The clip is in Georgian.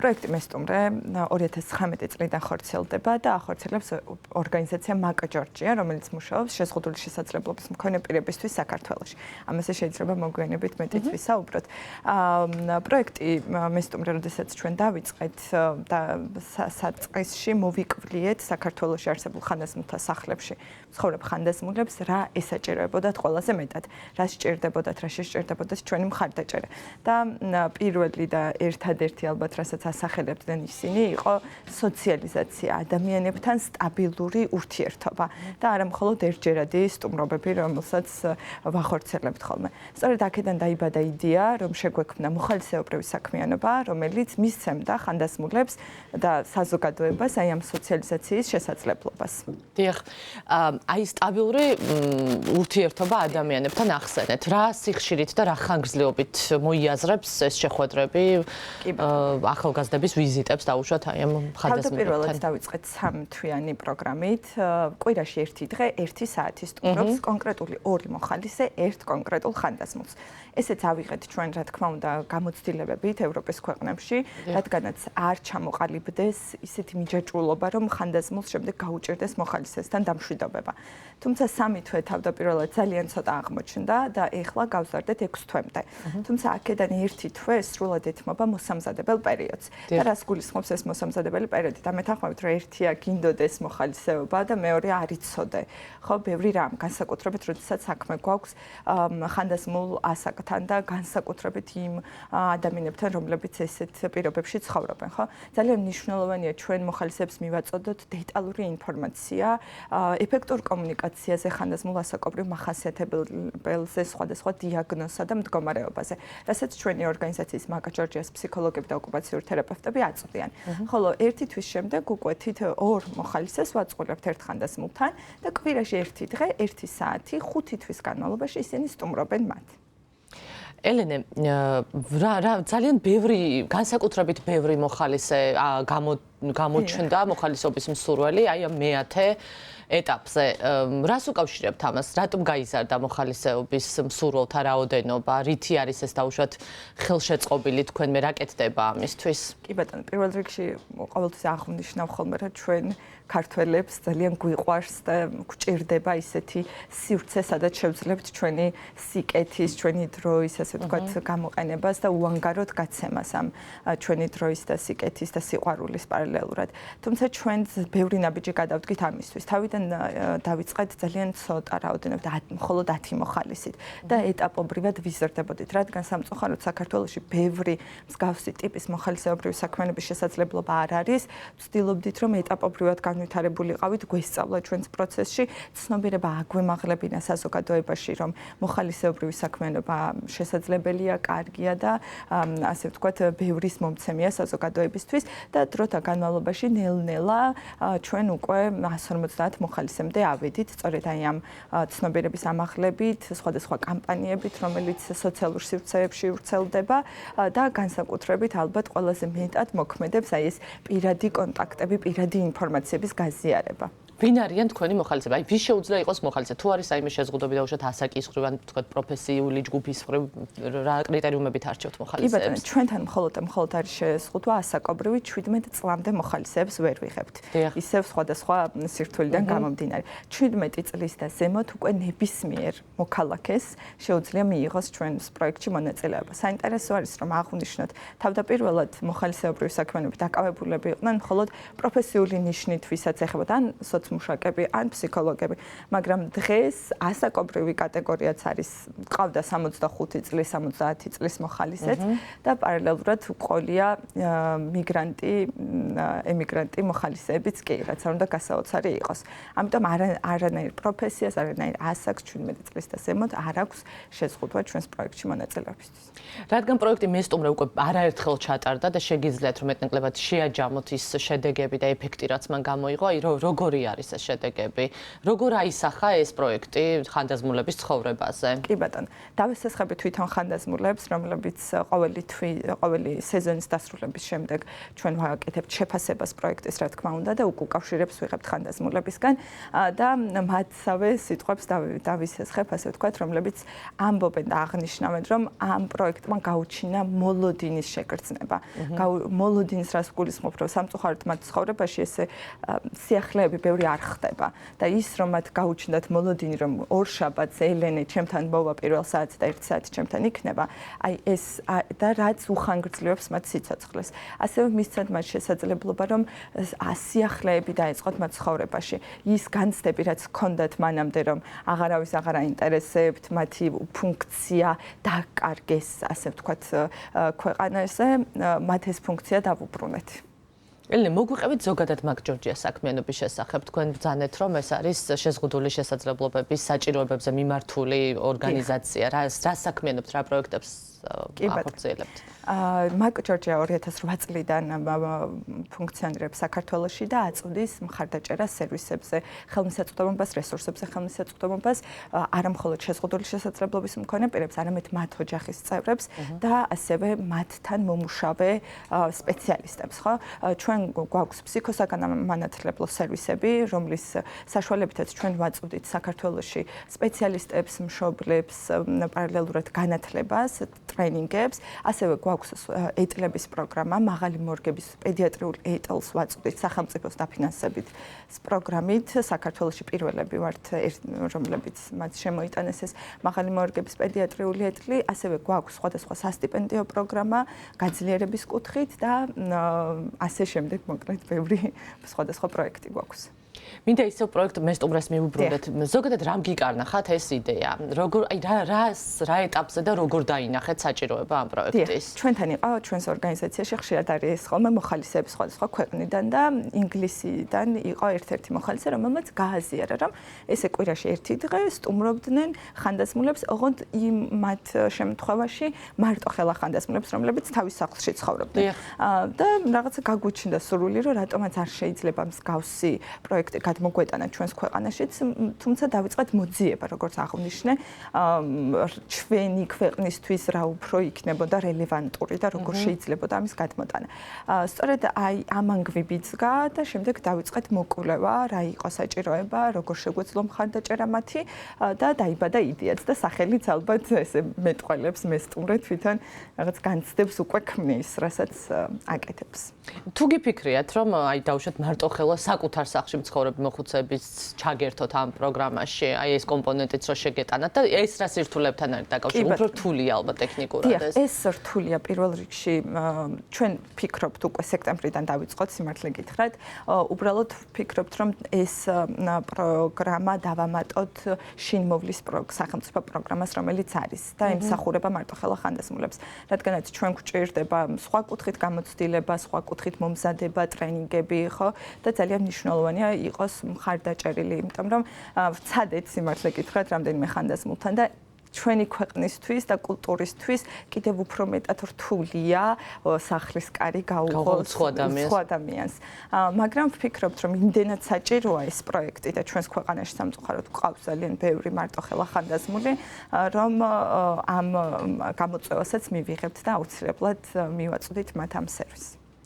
პროექტი მესტუმრე 2019 წლიდან ხორციელდება და ახორციელებს ორგანიზაცია მაკა ჯორჯია, რომელიც მუშაობს შეზღუდული შესაძლებლობის მქონე პირებისთვის საქართველოში. ამაზე შეიძლება მოგვიანებით მეტიც ვისაუბროთ. პროექტი მესტუმრე, როდესაც ჩვენ დავიწყეთ და საწყისში მოვიკვლიეთ საქართველოში არსებულ ხანდაზმულთა სახლებში მცხოვრებ ხანდაზმულებს რა ესაჭიროებოდათ ყველაზე მეტად, რა სჭირდებოდათ, რა შესჭირდებოდათ ჩვენი მხარდაჭერა. და პირველი და ერთადერთი ალბათ რასაც ასახელებდნენ ისინი იყო სოციალიზაცია, ადამიანებთან სტაბილური ურთიერთობა და არა მხოლოდ ერთჯერადი სტუმრობები, რომელსაც ვახორციელებთ ხოლმე. სწორედ აქედან დაიბადა იდეა, რომ შეგვექმნა მოხალისეობრივი საქმიანობა, რომელიც მისცემდა ხანდაზმულებს და საზოგადოებას აი ამ სოციალიზაციის შესაძლებლობას. დიახ, აი სტაბილური ურთიერთობა ადამიანებთან ახსენეთ. რა სიხშირით და რა ხანგრძლივობით მოიაზრებს ეს შეხვედრები ახალგაზრდების ვიზიტებს დაუშვათ აი ამ ხანდაზმულებთან? თავდაპირველად დავიწყეთ 3 თვიანი პროგრამით. კვირაში 1 დღე 1 საათი სტუმრობს კონკრეტული 2 მოხალისე ერთ კონკრეტულ ხანდაზმულს. ესეც ავიღეთ ჩვენ რა თქმა უნდა გამოცდილებებით ევროპის ქვეყნებში, რადგანაც არ ჩამოყალიბდეს ისეთი მიჯაჭვულობა, რომ ხანდაზმულს შემდეგ გაუჭირდეს მოხალისესთან დამშვიდობება. თუმცა 3 თვე თავდაპირველად ძალიან ცოტა აღმოჩნდა და ეხლა გავზარდეთ 6 თვემდე. თუმცა აქედან 1 თვე სრულად ეთმობა მოსამზადებელ პერიოდს. და რას გულისხმობს ეს მოსამზადებელი პერიოდი? და მეთანხმებით, რომ ერთია გინდოდეს მოხალისეობა და მეორე არ იცოდე. ხო, ბევრი რამ, განსაკუთრებით, როდესაც საქმე გვაქვს ხანდაზმულ ასაკთან და განსაკუთრებით იმ ადამიანებთან, რომლებიც ესეთ პირობებში ცხოვრობენ, ხო? ძალიან მნიშვნელოვანია ჩვენ მოხალისეებს მივაწოდოთ დეტალური ინფორმაცია, ეფექტურ კომუნიკაციაზე ხანდაზმულ ასაკობრივ მახასიათებელზე, სხვადასხვა დიაგნოზსა და მდგომარეობაზე, რასაც ჩვენი ორგანიზაციის მაკა ჯორჯიას ფსიქოლოგები და ოკუპაციური თერაპევტები აწვდიან. ხოლო 1 თვის შემდეგ უკვე თვით 2 მოხალისეს ვაწყვილებთ ერთ ხანდაზმულთან და კვირაში 1 დღე 1 საათი 5 თვის განმავლობაში ისინი სტუმრობენ მათ. ელენე, ძალიან ბევრი, განსაკუთრებით ბევრი მოხალისე გამოჩნდა მოხალისობის მსურველი, აი ამ მეათე ეტაპზე. რას უკავშირებთ ამას? რატომ გაიზარდა მოხალისეობის მსურველთა რაოდენობა? რითი არის ეს დაუშვათ ხელშეწყობილი თქვენ მე რა კეთდება ამისთვის? კი ბატონო, პირველ რიგში ყოველთვის აღვნიშნავ ხოლმე, რომ ჩვენ ქართველებს ძალიან გვიყვარს და გვჭირდება ისეთი სივრცე, სადაც შევძლებთ ჩვენი სიკეთის, ჩვენი დროის, ასე ვთქვათ, გამოყენებას და უანგაროდ გაცემას ამ ჩვენი დროის და სიკეთის და სიყვარულის პარალელურად. თუმცა ჩვენ ბევრი ნაბიჯი გადავდგით ამისთვის. თავიდან დავიწყეთ ძალიან ცოტა რაოდენობით, მხოლოდ 10 მოხალისით და ეტაპობრივად ვიზრდებოდით, რადგან სამწუხაროდ საქართველოში ბევრი მსგავსი ტიპის მოხალისეობრივი საქმიანობის შესაძლებლობა არ არის. ვცდილობდით, რომ ეტაპობრივად განვითარებულიყავით, გვესწავლა ჩვენს პროცესში, ცნობიერება აგვემაღლებინა საზოგადოებაში, რომ მოხალისეობრივი საქმიანობა შესაძლებელია, კარგია და ასე ვთქვათ, ბევრის მომცემია საზოგადოებისთვის და დროთა განმავლობაში ნელ-ნელა ჩვენ უკვე 150 მოხალისემდე ავედით, სწორედ აი ამ ცნობიერების ამაღლებით, სხვადასხვა კამპანიებით, რომელიც სოციალურ სივრცეებში ვრცელდება და განსაკუთრებით ალბათ ყველაზე მეტად მოქმედებს აი ეს პირადი კონტაქტები, პირადი ინფორმაციების გაზიარება. ვინ არიან თქვენი მოხალისეები? აი ვის შეუძლია იყოს მოხალისე? თუ არის აიმე შეზღუდვები დაუშვათ ასაკის მხრივ, ან თქვათ პროფესიული ჯგუფის მხრივ, რა კრიტერიუმებით არჩევთ მოხალისეებს? კი ბატონო, ჩვენთან მხოლოდ არის შეზღუდვა ასაკობრივი 17 წლამდე მოხალისეებს ვერ ვიღებთ. ისევ სხვადასხვა სირთულიდან გამომდინარე. 17 წლის და ზემოთ უკვე ნებისმიერ მოქალაქეს შეუძლია მიიღოს ჩვენს პროექტში მონაწილეობა. საინტერესო არის, რომ აღვნიშნოთ, თავდაპირველად მოხალისეობრივი საქმიანობით დაკავებულები იყვნენ მხოლოდ პროფესიული ნიშნით, ვისაც ეხებოდა ან მუშაკები ან ფსიქოლოგები, მაგრამ დღეს ასაკობრივი კატეგორიაც არის, ყავდა 65 წლის, 70 წლის მოხალისეც და პარალელურად უყოლია მიგრანტი, ემიგრანტი მოხალისეებიც კი, რაც არ უნდა გასაოცარი იყოს. ამიტომ არანაირ პროფესიას, არანაირ ასაკს 17 წლის და ზემოთ არ აქვს შეზღუდვა ჩვენს პროექტში მონაწილეობისთვის. რადგან პროექტი მესტუმრე უკვე არაერთხელ ჩატარდა და შეგიძლიათ რომ მეტნაკლებად შეაჯამოთ ის შედეგები და ეფექტი, რაც მან გამოიღო, აი როგორი არის არის ეს შედეგები. როგორ აისახა ეს პროექტი ხანდაზმულების ცხოვრებაზე? კი ბატონო, დავესესხები თვითონ ხანდაზმულებს, რომლებიც ყოველი სეზონის დასრულების შემდეგ ჩვენ ვაკეთებთ შეფასებას პროექტის, რა თქმა უნდა, და უკავშირებს ვიღებთ ხანდაზმულებისგან და მათსავე სიტყვებს დავისესხებ, ასე ვთქვათ, რომლებიც ამბობენ და აღნიშნავენ, რომ ამ პროექტმა გაუჩინა მოლოდინის შეგრძნება. მოლოდინის რას გულისხმობ, რომ სამწუხაროდ მათ ცხოვრებაში ესე სიახლეები ბევრი არ ხდება და ის რომ მათ გაუჩნდათ მოლოდინი, რომ ორშაბათს ელენე ჩემთან მოვა პირველ საათს და 1 საათი ჩემთან იქნება, აი ეს და რაც უხანგრძლივებს მათ სიცოცხლეს. ასევე მისცემთ მათ შესაძლებლობა, რომ სიახლეები დაეწყოთ მათ ცხოვრებაში. ის განცდები, რაც ჰქონდათ მანამდე, რომ აღარავის აღარ აინტერესებთ, მათი ფუნქცია დაკარგეს, ასე ვთქვათ, ქვეყანაზე, მათ ეს ფუნქცია დავუბრუნეთ. ელენე, მოგვიყევით ზოგადად მაგ ჯორჯიას საქმიანობის შესახებ. თქვენ ბრძანეთ, რომ ეს არის შეზღუდული შესაძლებლობების საჭიროებებზე მიმართული ორგანიზაცია. რა საქმიანობთ, რა პროექტებს ახორციელებთ? მაგ ჯორჯია 2008 წლიდან ფუნქციონირებს საქართველოში და აწვდის მხარდაჭერას სერვისებზე, ხელმისაწვდომობას, რესურსებზე ხელმისაწვდომობას არა მხოლოდ შეზღუდული შესაძლებლობის მქონე პირებს, არამედ მათ ოჯახის წევრებს და ასევე მათთან მომუშავე სპეციალისტებს, ხო? ჩვენ გვაქვს ფსიქოსაგანმანათლებლო სერვისები, რომლის საშუალებითაც ჩვენ ვაწვდით საქართველოში სპეციალისტებს, მშობლებს, პარალელურად განათლებას, ტრენინგებს, ასევე გვაქვს ეტლების პროგრამა, მაღალი მორგების პედიატრიულ ეტლს ვაწვდით სახელმწიფოს დაფინანსებით პროგრამით. საქართველოში პირველები ვართ, რომლებიც მათ შემოიტანეს ეს მაღალი მორგების პედიატრიული ეტლი, ასევე გვაქვს სხვადასხვა სასტიპენდიო პროგრამა გაძლიერების კუთხით და ასე შემდეგ, მოკლედ, ბევრი სხვადასხვა პროექტი გვაქვს. მინდა ისევ პროექტ მესტუმრას მივუბრუნდეთ. ზოგადად რამ გიკარნახათ ეს იდეა? როგორ აი რა ეტაპზე და როგორ დაინახეთ საჭიროება ამ პროექტის? ჩვენთან იყო ჩვენს ორგანიზაციაში ხშირად არის ხოლმე მოხალისეები სხვადასხვა ქვეყნიდან და ინგლისიდან იყო ერთ-ერთი მოხალისე, რომელმაც გააზიარა, რომ ესე კვირაში ერთი დღე სტუმრობდნენ ხანდაზმულებს, ოღონდ იმ მათ შემთხვევაში მარტოხელა ხანდაზმულებს, რომლებიც თავის სახლში ცხოვრობდნენ. და რაღაცა გაგვიჩნდა სურვილი, რომ რატომაც არ შეიძლება მსგავსი პროექტი გადმოგვეტანა ჩვენს ქვეყანაშიც, თუმცა დავიწყეთ მოძიება, როგორც აღვნიშნე, ჩვენი ქვეყნისთვის რა უფრო იქნებოდა რელევანტური და როგორ შეიძლებოდა ამის გადმოტანა. სწორედ აი ამან გვიბიძგა და შემდეგ დავიწყეთ მოკვლევა, რა იყო საჭიროება, როგორ შეგვეძლო მხარდაჭერა მათი და დაიბადა იდეაც და სახელიც ალბათ ესე მეტყველებს მესტუმრე თვითონ რაღაც განცდებს უკვე ქმნის, რასაც აკეთებს. თუ გიფიქრიათ, რომ აი დავუშვათ მარტოხელა საკუთარ სახლში მცხოვრები მოხუცების ჩაგერთოთ ამ პროგრამაში, აი ეს კომპონენტიც რო შეგეტანათ და ეს რა სირთულებთან არის დაკავშირებული, უფრო რთულია ალბათ ტექნიკურად ეს. ეს რთულია პირველ რიგში, ჩვენ ფიქრობთ უკვე სექტემბრიდან დავიწყოთ სიმართლე გითხრათ, უბრალოდ ფიქრობთ, რომ ეს პროგრამა დავამატოთ შინმოვლის სახელმწიფო პროგრამას, რომელიც არის და ემსახურება მარტოხელა ხანდაზმულებს, რადგანაც ჩვენ გვჭირდება სხვა კუთხით გამოცდილება, სხვა კუთხით მომზადება, ტრენინგები, ხო? და ძალიან მნიშვნელოვანია იყოს მხარდაჭერილი, იმიტომ რომ ვცადეთ სიმართლე გითხრათ რამდენიმე ხანდაზმულთან და ჩვენი ქვეყნისთვის და კულტურისთვის კიდევ უფრო მეტად რთულია სახლის კარი გაუღოს სხვა ადამიანს. მაგრამ ვფიქრობთ, რომ იმდენად საჭიროა ეს პროექტი და ჩვენს ქვეყანაში სამწუხაროდ გვყავს ძალიან ბევრი მარტოხელა ხანდაზმული, რომ ამ გამოწვევასაც მივიღებთ და აუცილებლად მივაწვდით მათ ამ სერვისს.